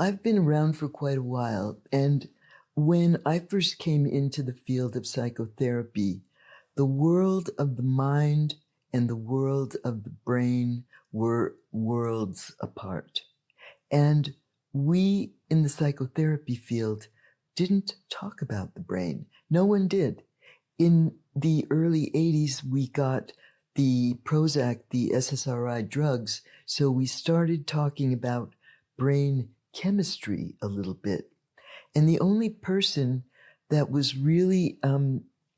I've been around for quite a while, and when I first came into the field of psychotherapy, the world of the mind and the world of the brain were worlds apart. And we in the psychotherapy field didn't talk about the brain. No one did. In the early 80s, we got the Prozac, the SSRI drugs, so we started talking about brain chemistry a little bit. And the only person that was really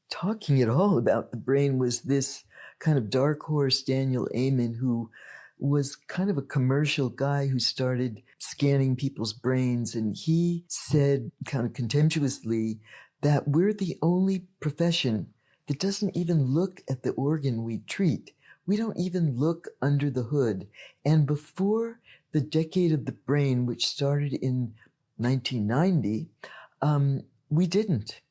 talking at all about the brain was this kind of dark horse, Daniel Amen, who was kind of a commercial guy who started scanning people's brains. And he said kind of contemptuously that we're the only profession that doesn't even look at the organ we treat. We don't even look under the hood. And before the decade of the brain, which started in 1990, we didn't.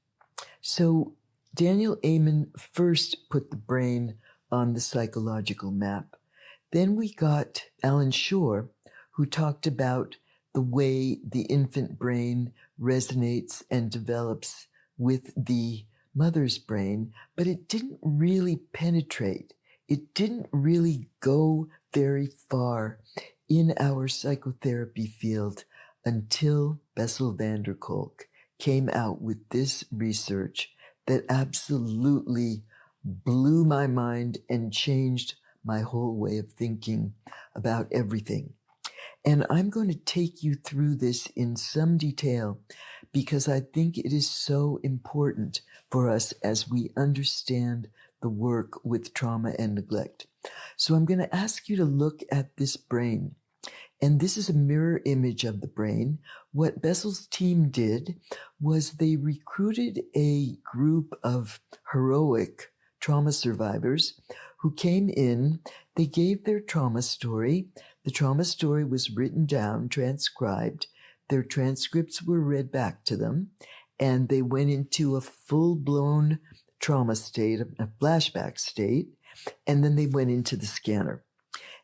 So Daniel Amen first put the brain on the psychological map. Then we got Alan Shore, who talked about the way the infant brain resonates and develops with the mother's brain, but it didn't really penetrate. It didn't really go very far in our psychotherapy field until Bessel van der Kolk came out with this research that absolutely blew my mind and changed my whole way of thinking about everything. And I'm going to take you through this in some detail because I think it is so important for us as we understand the work with trauma and neglect. So I'm going to ask you to look at this brain. And this is a mirror image of the brain. What Bessel's team did was they recruited a group of heroic trauma survivors who came in. They gave their trauma story. The trauma story was written down, transcribed. Their transcripts were read back to them, and they went into a full-blown trauma state, a flashback state, and then they went into the scanner.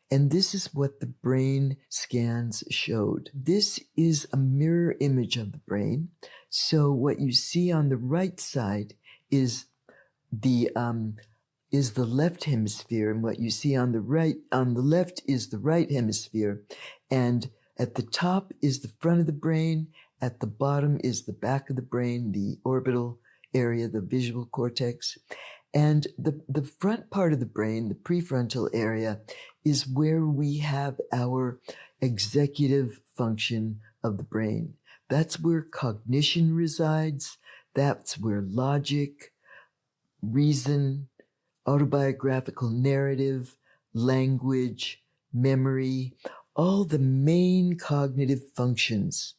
And this is what the brain scans showed. This is a mirror image of the brain. So what you see on the right side is the left hemisphere, and what you see on the left is the right hemisphere. And at the top is the front of the brain. At the bottom is the back of the brain, the orbital area, the visual cortex. And the front part of the brain, the prefrontal area, is where we have our executive function of the brain. That's where cognition resides. That's where logic, reason, autobiographical narrative, language, memory, all the main cognitive functions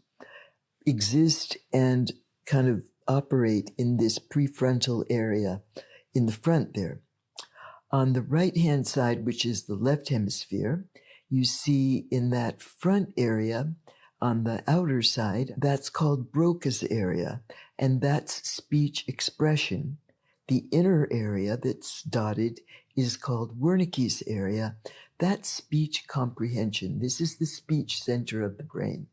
exist and kind of operate in this prefrontal area in the front there. On the right-hand side, which is the left hemisphere, you see in that front area, on the outer side, that's called Broca's area, and that's speech expression. The inner area that's dotted is called Wernicke's area. That's speech comprehension. This is the speech center of the brain.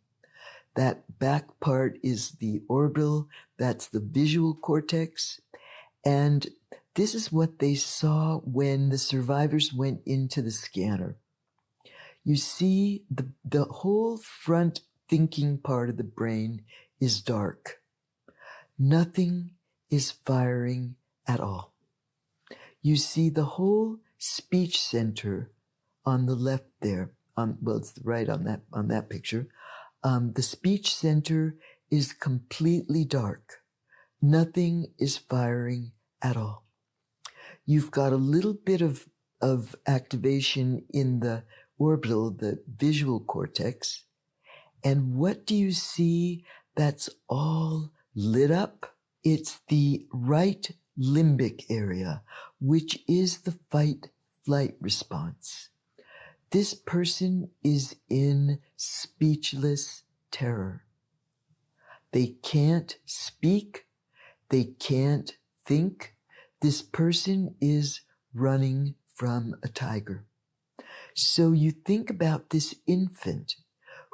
That back part is the orbital, that's the visual cortex, and this is what they saw when the survivors went into the scanner. You see, the whole front thinking part of the brain is dark. Nothing is firing at all. You see the whole speech center on the left there. It's the right on that picture. The speech center is completely dark. Nothing is firing at all. You've got a little bit of activation in the orbital, the visual cortex. And what do you see that's all lit up? It's the right limbic area, which is the fight-flight response. This person is in speechless terror. They can't speak. They can't think. This person is running from a tiger. So you think about this infant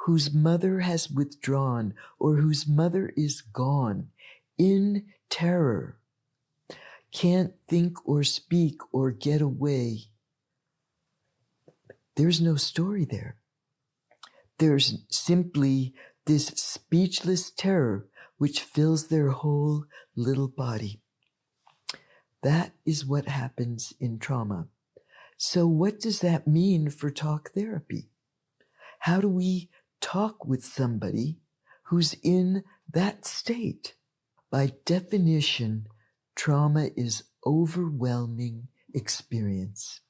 whose mother has withdrawn or whose mother is gone in terror, can't think or speak or get away, there's no story there. There's simply this speechless terror which fills their whole little body. That is what happens in trauma. So what does that mean for talk therapy? How do we talk with somebody who's in that state? By definition, trauma is overwhelming experience.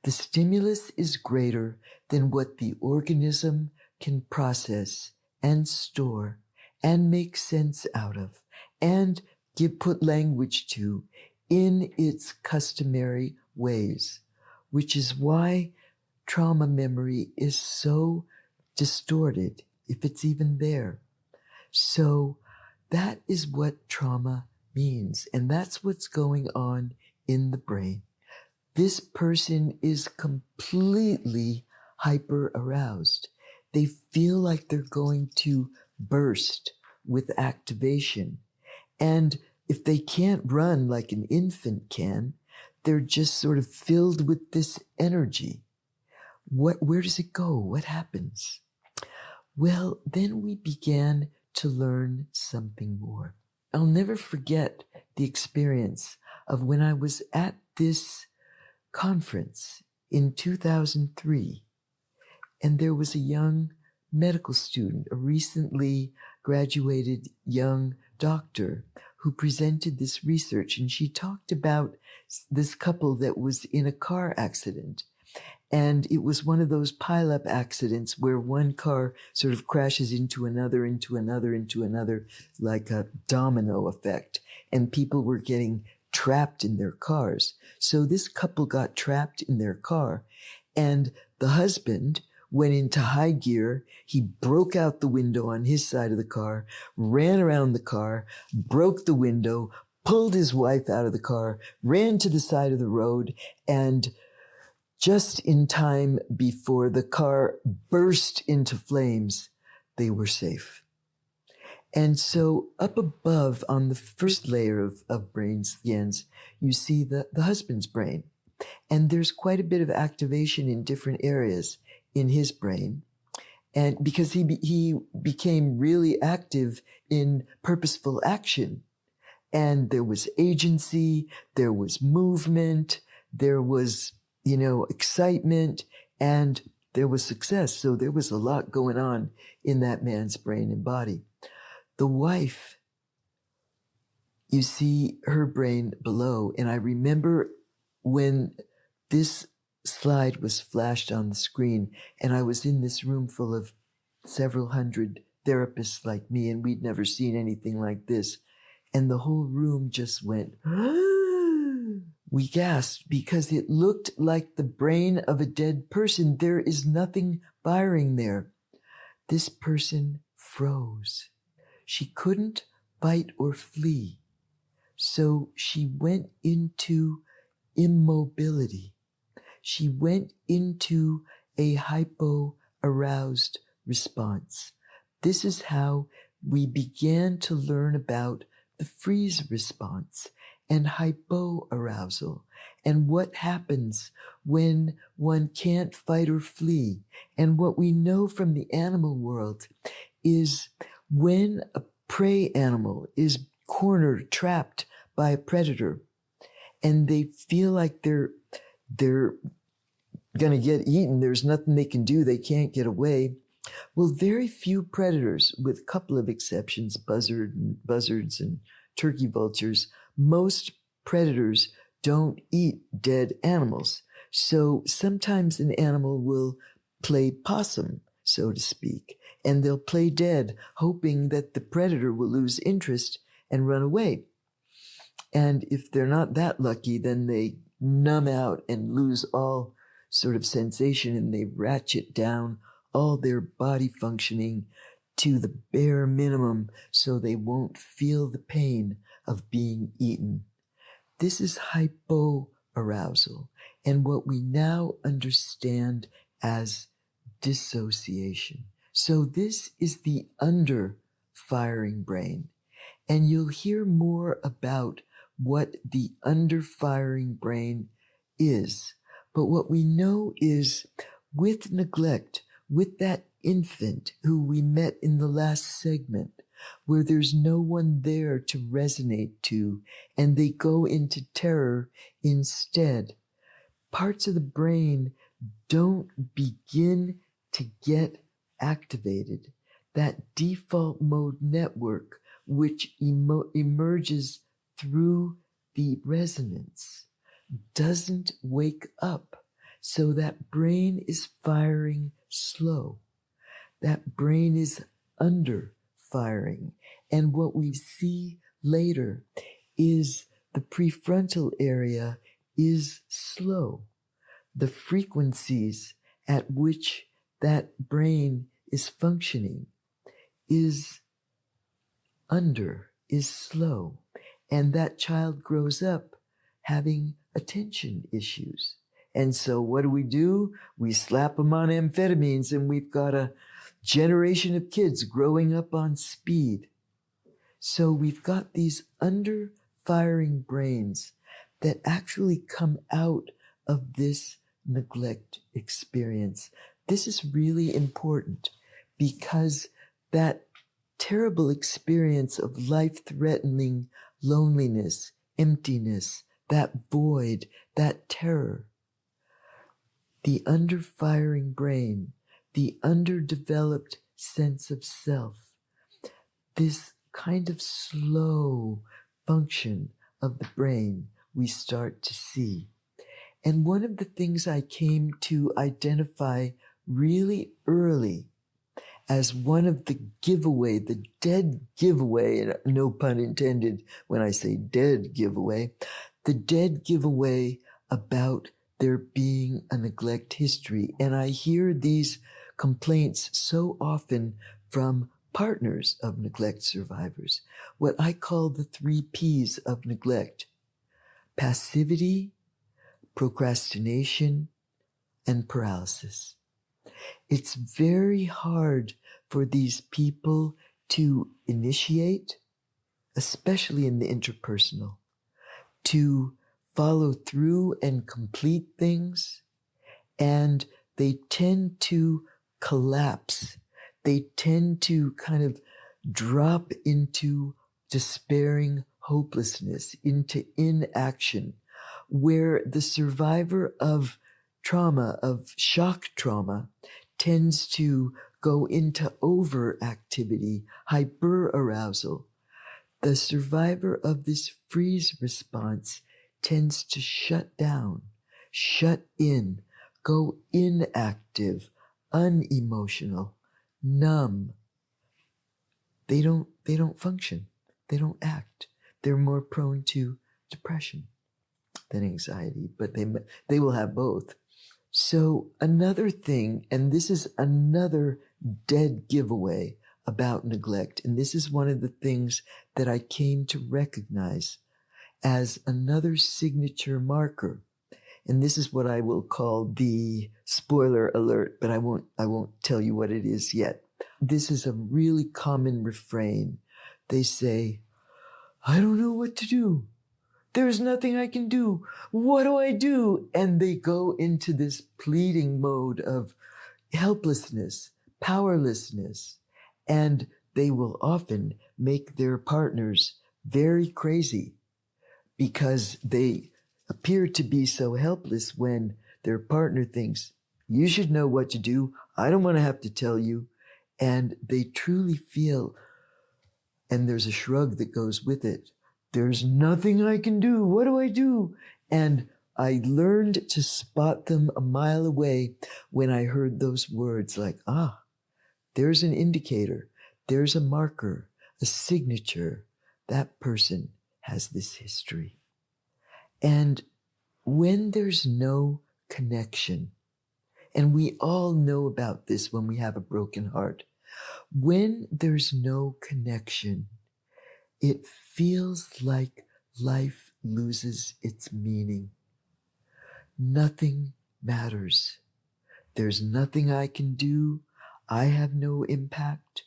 The stimulus is greater than what the organism can process and store and make sense out of and put language to in its customary ways, which is why trauma memory is so distorted, if it's even there. So that is what trauma means, and that's what's going on in the brain. This person is completely hyperaroused. They feel like they're going to burst with activation. And if they can't run like an infant can, they're just sort of filled with this energy. Where does it go? What happens? Well, then we began to learn something more. I'll never forget the experience of when I was at this conference in 2003, and there was a young medical student, a recently graduated young doctor, who presented this research, and she talked about this couple that was in a car accident. And it was one of those pileup accidents where one car sort of crashes into another, like a domino effect. And people were getting trapped in their cars. So this couple got trapped in their car, and the husband went into high gear. He broke out the window on his side of the car, ran around the car, broke the window, pulled his wife out of the car, ran to the side of the road, and just in time before the car burst into flames, they were safe. And so up above on the first layer of brain scans, you see the husband's brain. And there's quite a bit of activation in different areas in his brain. And because he became really active in purposeful action. And there was agency, there was movement, there was, excitement, and there was success. So there was a lot going on in that man's brain and body. The wife, you see her brain below. And I remember when this slide was flashed on the screen, and I was in this room full of several hundred therapists like me, and we'd never seen anything like this. And the whole room just went, we gasped because it looked like the brain of a dead person. There is nothing firing there. This person froze. She couldn't fight or flee. So she went into immobility. She went into a hypoaroused response. This is how we began to learn about the freeze response and hypoarousal and what happens when one can't fight or flee. And what we know from the animal world is when a prey animal is cornered, trapped by a predator, and they feel like they're going to get eaten, there's nothing they can do, they can't get away. Well, very few predators, with a couple of exceptions, buzzards and turkey vultures, most predators don't eat dead animals. So sometimes an animal will play possum, so to speak, and they'll play dead, hoping that the predator will lose interest and run away. And if they're not that lucky, then they numb out and lose all sort of sensation, and they ratchet down all their body functioning to the bare minimum so they won't feel the pain of being eaten. This is hypoarousal, and what we now understand as dissociation. So this is the under firing brain. And you'll hear more about what the under firing brain is. But what we know is with neglect, with that infant who we met in the last segment, where there's no one there to resonate to, and they go into terror instead, parts of the brain don't begin to get activated. That default mode network, which emerges through the resonance, doesn't wake up. So that brain is firing slow. That brain is under firing. And what we see later is the prefrontal area is slow. The frequencies at which that brain is functioning is slow. And that child grows up having attention issues. And so what do? We slap them on amphetamines, and we've got a generation of kids growing up on speed. So we've got these under firing brains that actually come out of this neglect experience. This is really important because that terrible experience of life-threatening loneliness, emptiness, that void, that terror, the under-firing brain, the underdeveloped sense of self, this kind of slow function of the brain we start to see. And one of the things I came to identify really early as one of the dead giveaway, and no pun intended when I say dead giveaway, the dead giveaway about there being a neglect history. And I hear these complaints so often from partners of neglect survivors, what I call the 3 Ps of neglect: passivity, procrastination, and paralysis. It's very hard for these people to initiate, especially in the interpersonal, to follow through and complete things, and they tend to collapse. They tend to kind of drop into despairing hopelessness, into inaction, where the survivor of trauma, of shock trauma, tends to go into overactivity, hyperarousal. The survivor of this freeze response tends to shut down, shut in, go inactive, unemotional, numb. They don't function. They don't act. They're more prone to depression than anxiety, but they will have both. So another thing, and this is another dead giveaway about neglect, and this is one of the things that I came to recognize as another signature marker. And this is what I will call the spoiler alert, but I won't tell you what it is yet. This is a really common refrain. They say, "I don't know what to do. There's nothing I can do. What do I do?" And they go into this pleading mode of helplessness, powerlessness, and they will often make their partners very crazy because they appear to be so helpless when their partner thinks, "You should know what to do. I don't want to have to tell you." And they truly feel, and there's a shrug that goes with it, "There's nothing I can do. What do I do?" And I learned to spot them a mile away when I heard those words like, there's an indicator. There's a marker, a signature. That person has this history. And when there's no connection, and we all know about this when we have a broken heart, when there's no connection, it feels like life loses its meaning. Nothing matters. There's nothing I can do. I have no impact.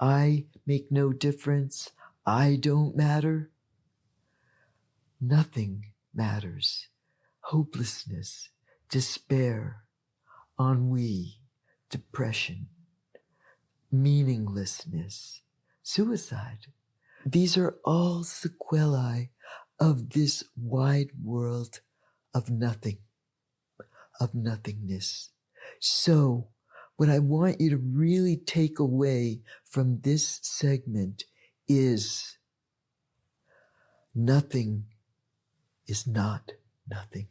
I make no difference. I don't matter. Nothing matters. Hopelessness, despair, ennui, depression, meaninglessness, suicide. These are all sequelae of this wide world of nothing, of nothingness. So, what I want you to really take away from this segment is nothing is not nothing.